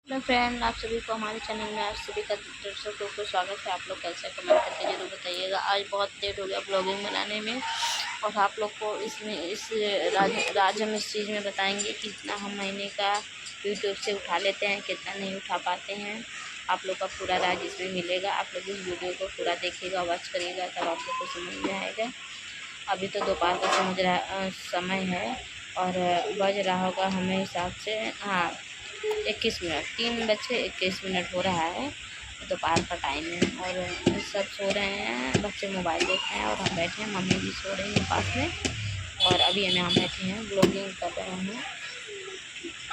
Hello friend, आप सभी को हमारे चैनल में आप सभी का दर्शकों को स्वागत है। आप लोग कैसे कमेंट करके जरूर बताइएगा। आज बहुत लेट हो गया ब्लॉगिंग बनाने में और आप लोग को इस राज हम इस चीज़ में बताएंगे कि कितना हम महीने का यूट्यूब से उठा लेते हैं, कितना नहीं उठा पाते हैं। आप लोग का पूरा राज इसमें मिलेगा। आप लोग इस वीडियो को पूरा देखिएगा, वॉच करिएगा, तब आप लोग को समझ में आएगा। अभी तो दोपहर का समय है और बज रहा होगा हमें हिसाब से 21 मिनट, 3 बज के 21 मिनट हो रहा है। दोपहर का टाइम है और सब सो रहे हैं, बच्चे मोबाइल देख रहे हैं और हम बैठे हैं। मम्मी भी सो रही है पास में और अभी हम बैठे हैं ब्लॉगिंग कर रहे हैं।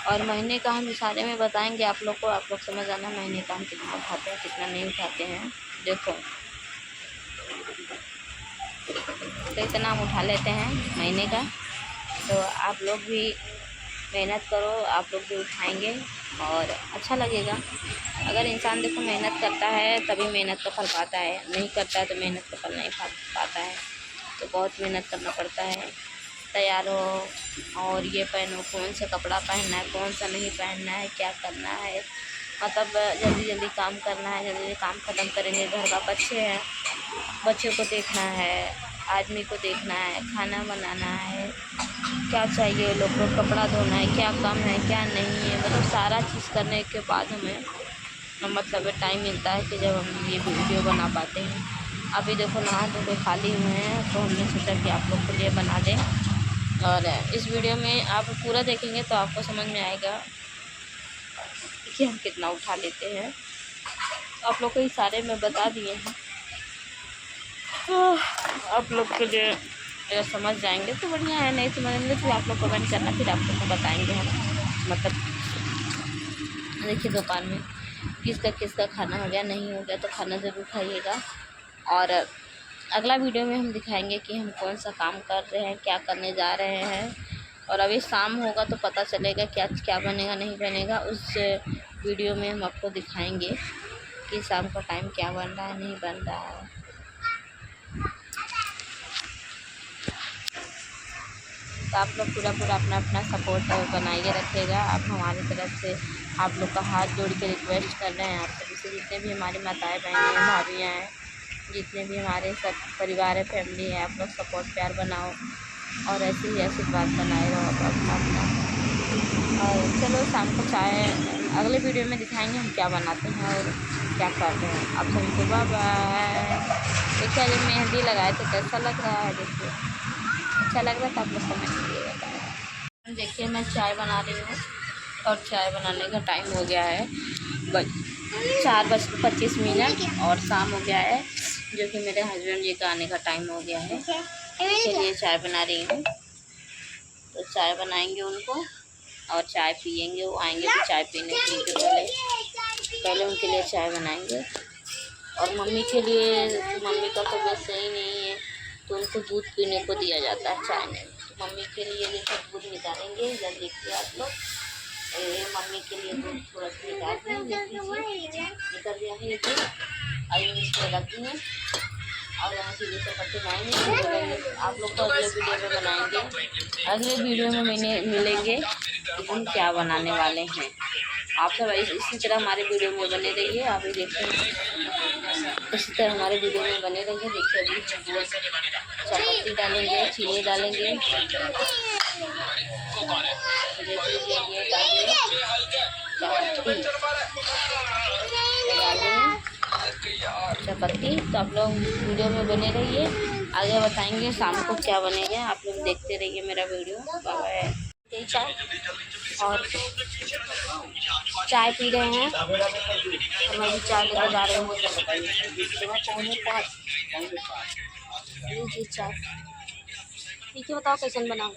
और महीने का हम इशारे में बताएंगे आप लोग को, आप लोग समझ आना महीने का हम कितना उठाते हैं, कितना नहीं उठाते हैं। देखो तो इतना हम उठा लेते हैं महीने का। तो आप लोग भी मेहनत करो, आप लोग भी उठाएंगे और अच्छा लगेगा। अगर इंसान देखो मेहनत करता है तभी मेहनत का फल पाता है, नहीं करता है तो मेहनत का फल नहीं पाता है। तो बहुत मेहनत करना पड़ता है। तैयार हो और ये पहनो, कौन सा कपड़ा पहनना है, कौन सा नहीं पहनना है, क्या करना है, मतलब जल्दी जल्दी काम करना है, जल्दी जल्दी काम ख़त्म करेंगे। घर का बच्चे हैं, बच्चों को देखना है, आदमी को देखना है, खाना बनाना है, क्या चाहिए लोग को, कपड़ा धोना है, क्या कम है क्या नहीं है, मतलब सारा चीज़ करने के बाद हमें मतलब टाइम मिलता है कि जब हम ये वीडियो बना पाते हैं। अभी देखो नहा धो के खाली हुए हैं तो हमने सोचा कि आप लोग के लिए बना दें। और इस वीडियो में आप पूरा देखेंगे तो आपको समझ में आएगा कि हम कितना उठा लेते हैं। आप लोग को इशारे में बता दिए हैं तो आप लोग के लिए अगर समझ जाएंगे तो बढ़िया है, नहीं समझेंगे तो आप लोग कमेंट करना, फिर आप लोग को बताएंगे हम। मतलब देखिए दोपहर में किसका खाना हो गया, नहीं हो गया तो खाना ज़रूर खाइएगा। और अगला वीडियो में हम दिखाएंगे कि हम कौन सा काम कर रहे हैं, क्या करने जा रहे हैं। और अभी शाम होगा तो पता चलेगा क्या क्या बनेगा नहीं बनेगा। उस वीडियो में हम आपको दिखाएंगे कि शाम का टाइम क्या बन रहा है नहीं बन रहा है। तो आप लोग पूरा अपना अपना सपोर्ट बनाइए रखिएगा। आप हमारी तरफ से आप लोग का हाथ जोड़ के रिक्वेस्ट कर रहे हैं आप सभी से, जितने भी हमारी माताएं बहनें हैं, भाभियाँ हैं, जितने भी हमारे सब परिवार है, फैमिली है, आप लोग सपोर्ट प्यार बनाओ और ऐसे ही आशीर्वाद बनाए रहो अपना। और चलो शाम को चाय अगले वीडियो में दिखाएंगे हम क्या बनाते हैं और क्या कर रहे हैं। आप सभी को बाय बाय। देखिए अभी मेहंदी लगाए थे, कैसा लग रहा है, देखिए अच्छा लग रहा था, आप लोग कमेंट करिएगा। देखिए मैं चाय बना रही हूँ और चाय बनाने का टाइम हो गया है 4:25 और शाम हो गया है, जो कि मेरे हस्बैंड जी का आने का टाइम हो गया है। चलिए चाय बना रही हूँ, तो चाय बनाएंगे उनको और चाय पियेंगे। वो आएंगे तो चाय पीने के पहले उनके लिए चाय बनाएंगे। और मम्मी के लिए, मम्मी का तबीयत सही नहीं है तो उनको दूध पीने को दिया जाता है, चाय नहीं। तो मम्मी के लिए देखिए दूध निकालेंगे, इधर देखिए आप लोग, मम्मी के लिए दूध थोड़ा सा निकाल दें, निकल गया है ये दूध। अभी इसको रख देंगे और यहाँ से जैसे पत्ते बनाएंगे आप लोग को अगले वीडियो में बनाएंगे। अगले वीडियो में मिलेंगे कि हम क्या बनाने वाले हैं। आप सब इसी तरह हमारे वीडियो में बने रहिए। आप भी देखिए इसी तरह हमारे वीडियो में बने रहिए। देखिए अभी चायपत्ती डालेंगे, चीनी डालेंगे, चायपत्ती। तो आप लोग वीडियो में बने रहिए, आगे बताएंगे शाम को क्या बनेगा। आप लोग देखते रहिए मेरा वीडियो। बाय। चाय और चाय पी रहे हैं, मैं भी चाय लेकर जा रही हूँ। लीजिए चाय, ठीक है बताओ कैसे बनाऊँ।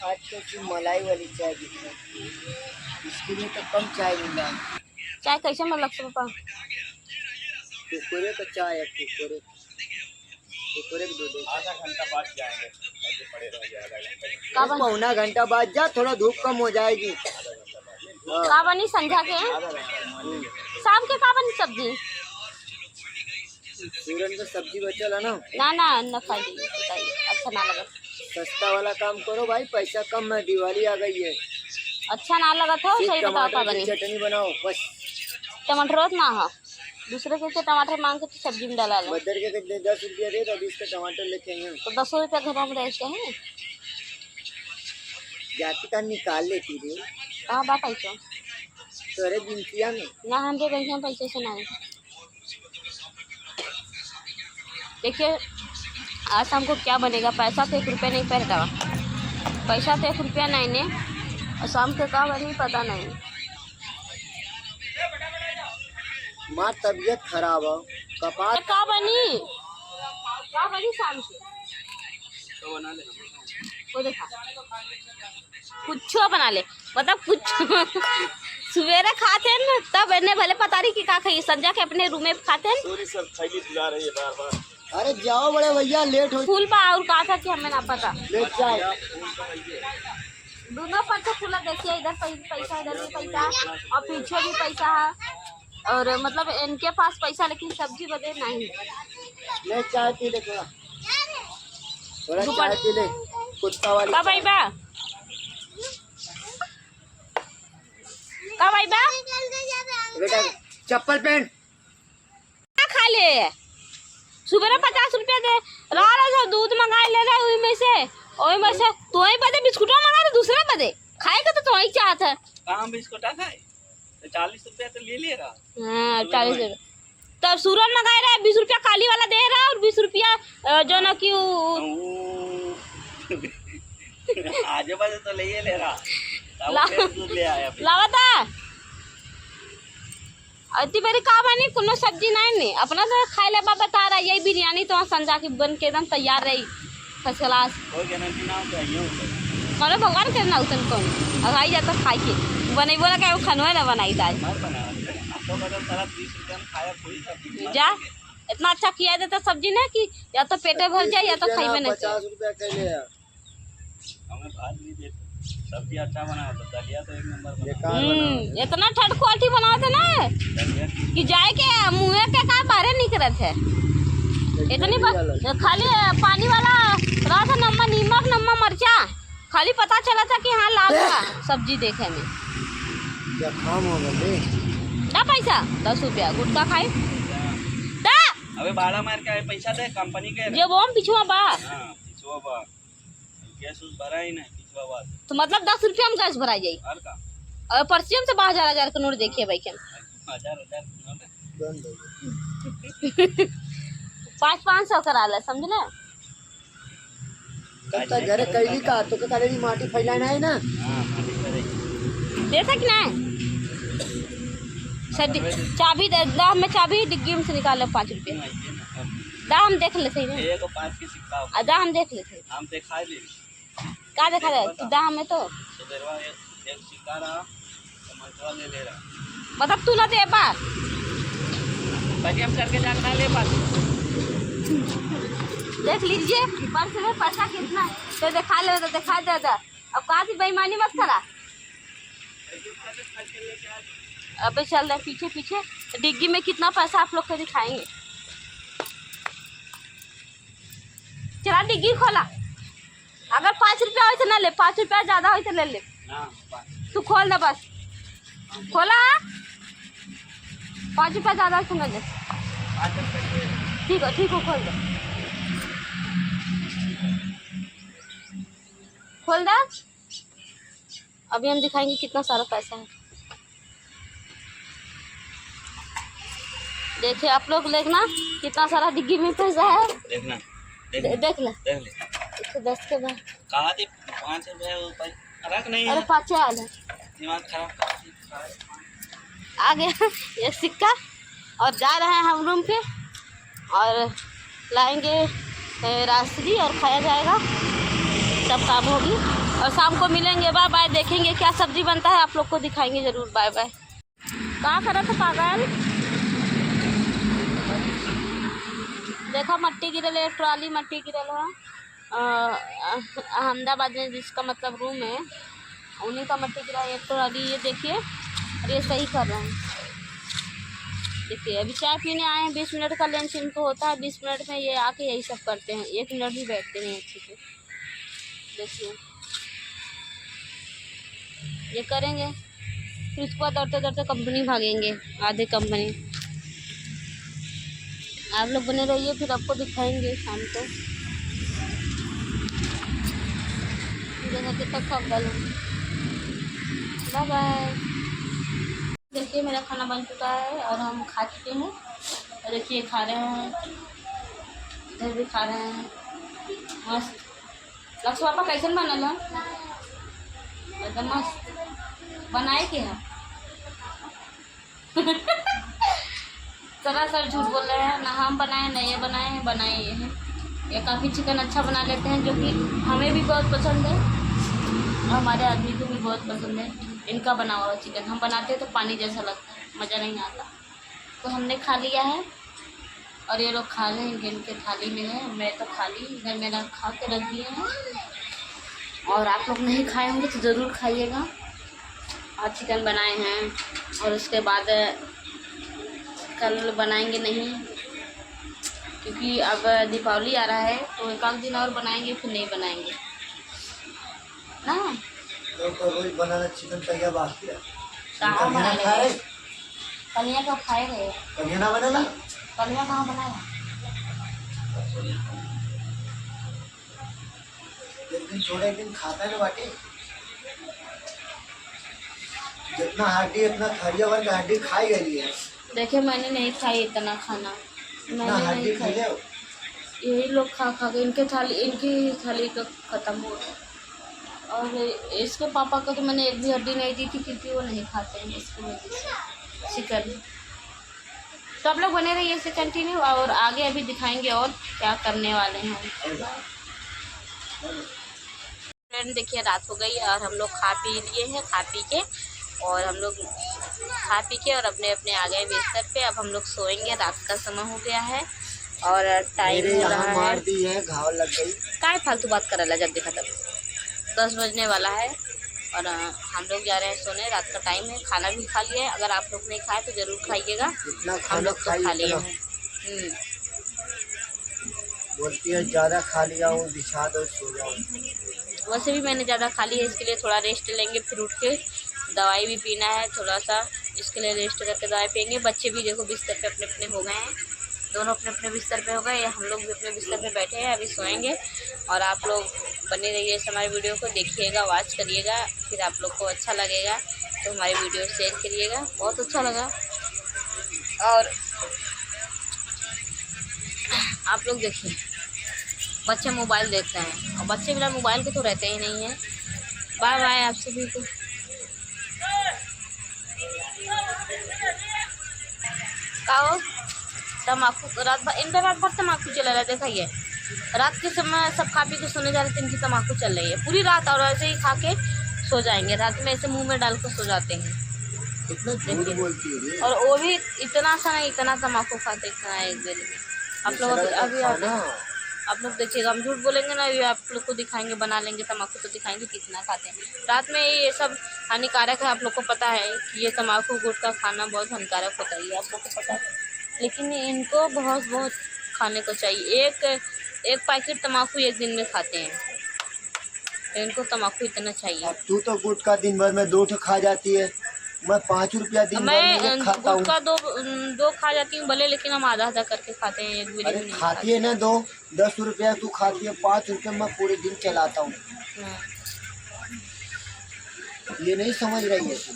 आज तो मलाई वाली चाय दिखा, इसके लिए तो कम चाय मिला। चाय कैसे मतलब पापा? कुरकुरे का चाय है, कुरकुरे कुरकुरे के दूध आधा घंटा बाद जाएंगे, ऐसे पड़े रह जाएगा। पौना घंटा बाद जा, थोड़ा धूप कम हो जाएगी। का बनी संझा के शाम के का बनी सब्जी? सूरन का सब्जी बचल है ना, ना खाइए, बताइए अच्छा ना लगा। सस्ता वाला काम करो भाई, पैसा कम है, दिवाली आ गई है। अच्छा ना लगा था सही बताओ का बनी चटनी बनाओ बस। टमाटर ना हा दूसरे के टमाटर मांग के तो सब्जी में डाला बदर के 10 रुपया दे तो 20 का टमाटर लेके आए तो 10 रुपया घर में रहते हैं जाती का निकाल लेती रे। कहाँ बा पैसा तोरे बिनतिया में ना हमरे बैंक में पैसे से नहीं। देखिए आज हमको क्या बनेगा, पैसा तो 1 रुपया नहीं पहता, पैसा तो 1 रुपया नहीं ने और शाम के का बनी पता नहीं। माँ तबीयत खराब हो कपार का बनी शाम के तो बना ले वो देखा कुछ बना ले मतलब कुछ सवेरे खाते हैं ना तब इन्हें भले पता नहीं कि का खाइए संजा के अपने रूम में खाते हैं। सॉरी सर थैली दिला रही है बार-बार। अरे जाओ बड़े भैया लेट हो फूल पा और कहा था कि हमें ना पता लेट जाए दोनों पर खुला देखिए इधर पैसा इधर भी पैसा और पीछे भी पैसा है और मतलब इनके पास पैसा लेकिन सब्जी बदे नहीं। ले चाय पी ले थोड़ा चाय पी ले कुत्ता वाली का भाई बा का भाई बा बेटा चप्पल पहन खा ले सुबह 50 रुपया दे रहा दूध मंगाए ले रहा वही में से तो ही बदे बिस्कुट मंगा रहे दूसरे बदे खाएगा तो ही चाहता है काम बिस्कुट खाए तो 40 रुपया तो ले लेगा। हाँ 40 रुपया तब सूरज मंगाए रहा 20 रुपया काली वाला दे रहा और 20 रुपया जो ना कि आजू बाजू तो ले रहा लावता अति मेरी का बनी कोनो सब्जी नहीं अपना तो खाए ले बा बता रहा यही बिरयानी तो संजा की बन के एकदम तैयार रही फर्स्ट क्लास मारो भगवान के ना उतन कौन अब आई जाता खाई के बने बोला क्या खनवा ना बनाई दाल जा इतना अच्छा किया देता सब्जी ना कि या तो पेटे भर जाए या तो खाई में नहीं। 50 रुपया के ले हमें भात नहीं देते सब्जी अच्छा बना तो दलिया तो एक नंबर इतना थर्ड क्वालिटी बनाते ना कि जाए के मुँह के का बाहर निकलत है इतनी खाली पानी वाला रहा था नमक मरचा खाली पता चला था कि हाँ लाल था सब्जी देखे में क्या काम होगा ले क्या पैसा 10 रुपया गुटका खाए दा अबे भाड़ा मार के पैसा दे कंपनी के जो वो पिछुआ बा पिछुआ बा गैस उस भरा ही नहीं पिछुआ बा तो मतलब 10 रुपया में गैस भरा जाये और का और पर्चियम से 1000 का नोट देखिए भाई क्या 500 करा ले समझ ले तो घर कैली का तो करेली माटी फैलाना है ना दे सक ना चाबी दाम में चाबी डिग्गी में से निकाल 5 रुपये दाम देख ले सही नहीं एगो 5 के सिक्का दाम देख ले सही हम देखा ले का देखा रहे दाम में तो सुबेरवा एक सिक्का रहा टमाटर ले रहा मतलब तू ना दे बा हम करके जाना ले पास देख लीजिए पर्स में पैसा कितना है तो दिखा ले तो दिखा दे अब कहाँ से बेईमानी मत करा अबे चल रहे पीछे पीछे डिग्गी में कितना पैसा आप लोग को दिखाएंगे चला डिग्गी खोला अगर 5 रुपया हो तो ना ले 5 रुपया ज्यादा हो तो ले ले तू खोल दे बस खोला 5 रुपया ज्यादा हो तो ना ले ठीक है खोल दे खोल दे अभी हम दिखाएंगे कितना सारा पैसा है देखिए आप लोग देखना कितना सारा डिग्गी में पैसा है देखना देख ले 10 के बाद कहा थी 5 रुपया ऊपर रख नहीं अरे 5 आल है दिमाग खराब आ गया ये सिक्का और जा रहे हैं हम रूम पे और लाएंगे राशि और खाया जाएगा सब काम होगी और शाम को मिलेंगे बाय बाय देखेंगे क्या सब्जी बनता है आप लोग को दिखाएंगे ज़रूर बाय बाय। कहाँ करा था पागल देखा मट्टी गिरल है ट्रॉली मट्टी गिरल है अहमदाबाद में जिसका मतलब रूम है उन्हीं का मट्टी गिरा है ट्रॉली ये देखिए और ये सही कर रहे हैं देखिए अभी चाय पीने आए हैं 20 मिनट का लंच इनको होता है 20 मिनट में ये आके यही सब करते हैं 1 मिनट भी बैठते नहीं अच्छे से देखिए ये करेंगे, फिर उसके बाद दौड़ते दौड़ते कंपनी भागेंगे, आधे कंपनी। आप लोग बने रहिए, फिर आपको दिखाएंगे शाम को। जैसा कितना थक गल। Bye bye. देखिए मेरा खाना बन चुका है और हम खा चुके हैं। और देखिए खा रहे हैं, इधर भी खा रहे हैं, मस्त। लक्ष्य पापा कैसन बनल है? एकदम मस्त बनाए के है। सरासर झूठ बोल रहे हैं, ना हम बनाए ना ये बनाए हैं, बनाए ये हैं। ये काफ़ी चिकन अच्छा बना लेते हैं, जो कि हमें भी बहुत पसंद है और हमारे आदमी को भी बहुत पसंद है इनका बना हुआ चिकन। हम बनाते हैं तो पानी जैसा लगता है, मज़ा नहीं आता। तो हमने खा लिया है और ये लोग खा लेंगे, इनके थाली में है। मैं तो खा ली, इधर मेरा खा के रख दिए हैं। और आप लोग नहीं खाए होंगे तो ज़रूर खाइएगा। और चिकन बनाए हैं और उसके बाद कल बनाएंगे नहीं, क्योंकि अब दीपावली आ रहा है तो एक आध दिन और बनाएंगे, फिर नहीं बनाएंगे ना। तो रोज बनाना चिकन तैयार बाकी है। कहाँ बना रहे? कलिया कब खाए गए? कलिया ना बनेला? कलिया कहाँ बनाया? एक दिन छोड़े एक दिन खाता है बाटी। जितना हड्डी उतना खरिया वाली हड्डी खाई गई है। देखिए मैंने नहीं खाई इतना खाना, मैंने नहीं खाई। यही लोग खा खा के इनकी थाली का ख़त्म हो गया। और इसके पापा को तो मैंने एक भी हड्डी नहीं दी थी, क्योंकि वो नहीं खाते हैं इसकी वजह से चिकन। तो आप लोग बने रहिए इससे कंटिन्यू, और आगे अभी दिखाएंगे और क्या करने वाले हैं। फ्रेंड देखिए रात हो गई और हम लोग खा पी लिए हैं, खा पी के और हम लोग खा पी के और अपने अपने आ गए बिस्तर पे। अब हम लोग सोएंगे, रात का समय हो गया है और टाइम हो रहा है। मार दी है, घाव लग गई। काय फालतू बात कर रहा, जब देखा तब 10 बजने वाला है और हम लोग जा रहे हैं सोने। रात का टाइम है, खाना भी खा लिया है। अगर आप लोग नहीं खाए तो ज़रूर खाइएगा, हम लोग तो खा लिए हैं। बोलती है ज़्यादा खा लिया हूँ, बिछा दो सो जाओ। वैसे भी मैंने ज़्यादा खा ली है, इसके लिए थोड़ा रेस्ट लेंगे, फिर उठ के दवाई भी पीना है थोड़ा सा, इसके लिए रेस्ट करके दवाई पियेंगे। बच्चे भी देखो बिस्तर पे अपने अपने हो गए हैं, दोनों अपने अपने बिस्तर पे हो गए, हम लोग भी अपने बिस्तर पे बैठे हैं, अभी सोएंगे। और आप लोग बने रहिए इस हमारी वीडियो को, देखिएगा, वॉच करिएगा। फिर आप लोग को अच्छा लगेगा तो हमारी वीडियो शेयर करिएगा। बहुत अच्छा लगा। और आप लोग देखिए बच्चे मोबाइल देखते हैं और बच्चे बिना मोबाइल के तो रहते ही नहीं हैं। बाय बाय आप सभी को। आओ तम्बाकू रात भर, इनका रात भर तम्बाकू चला रहा है। देखा ये रात के समय सब खा पी के सोने जा रहे थे, इनकी तम्बाकू चल रही है पूरी रात और ऐसे ही खा के सो जाएंगे। रात में ऐसे मुंह में डाल कर सो जाते हैं। कितना बोलती है। और वो भी इतना सा नहीं, इतना तम्बाकू खाते इतना एक दिन में। आप लोग अभी आप लोग देखिएगा, हम झूठ बोलेंगे ना, ये आप लोग को दिखाएंगे, बना लेंगे तम्बाकू तो दिखाएंगे कितना खाते हैं। रात में ये सब हानिकारक है, आप लोग को पता है कि ये तम्बाकू गुटखा खाना बहुत हानिकारक होता है, आप लोग को पता है। लेकिन इनको बहुत बहुत खाने को चाहिए। एक पैकेट तम्बाकू एक दिन में खाते हैं, तो इनको तम्बाकू इतना चाहिए। अब तू तो गुटखा दिन भर में 2 खा जाती है, मैं 5 रुपया दिन भर में खाता हूँ। गुटखा दो खा जाती हूँ भले, लेकिन हम आधा आधा करके खाते हैं, एक भी नहीं खाती है ना। 10 रुपया तू खाती है, 5 रुपया मैं पूरे दिन चलाता हूँ। ये नहीं समझ रही है तू,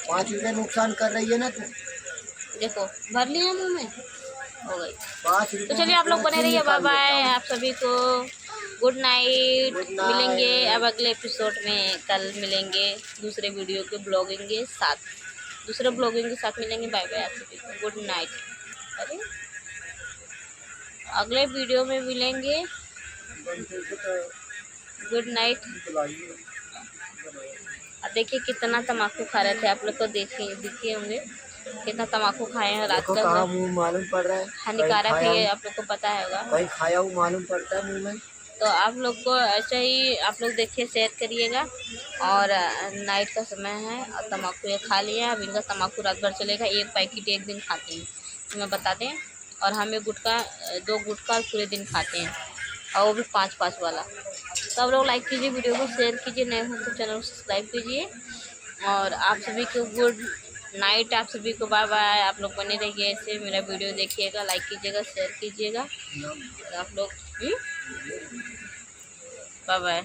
5 रुपया नुकसान कर रही है ना तू। देखो भर लिया मुँह में, हो गई 5 रुपया। तो चलिए आप लोग बने रहिए, बाय बाय आप सभी को, गुड नाइट। मिलेंगे अब अगले एपिसोड में, कल मिलेंगे दूसरे वीडियो के ब्लॉगिंग के साथ, दूसरे ब्लॉगिंग के साथ मिलेंगे। बाय बाय आप सभी को, गुड नाइट। अरे अगले वीडियो में मिलेंगे, गुड नाइट। अब देखिए कितना तम्बाकू खा रहे थे, आप लोग को दिखे होंगे कितना तम्बाकू खाए हैं रात का। मुँह मालूम पड़ रहा है, हानिकारक है ये, आप लोग को पता होगा। कहीं खाया हुआ मालूम पड़ता है मुँह में। तो आप लोग को ऐसे ही आप लोग देखिए, शेयर करिएगा। और नाइट का समय है और तम्बाकू ये खा लिया, अब इनका तम्बाकू रात भर चलेगा। एक पैकेट एक दिन खाते हैं, तो मैं बता दें। और हमें गुटखा 2 गुटखा पूरे दिन खाते हैं, और वो भी 5-5 वाला। तो आप लोग लाइक कीजिए, वीडियो को शेयर कीजिए, नए हो तो चैनल को सब्सक्राइब कीजिए। और आप सभी को गुड नाइट, आप सभी को बाय बाय। आप लोग बने रहिए ऐसे, मेरा वीडियो देखिएगा, लाइक कीजिएगा, शेयर कीजिएगा। और आप लोग बाय बाय।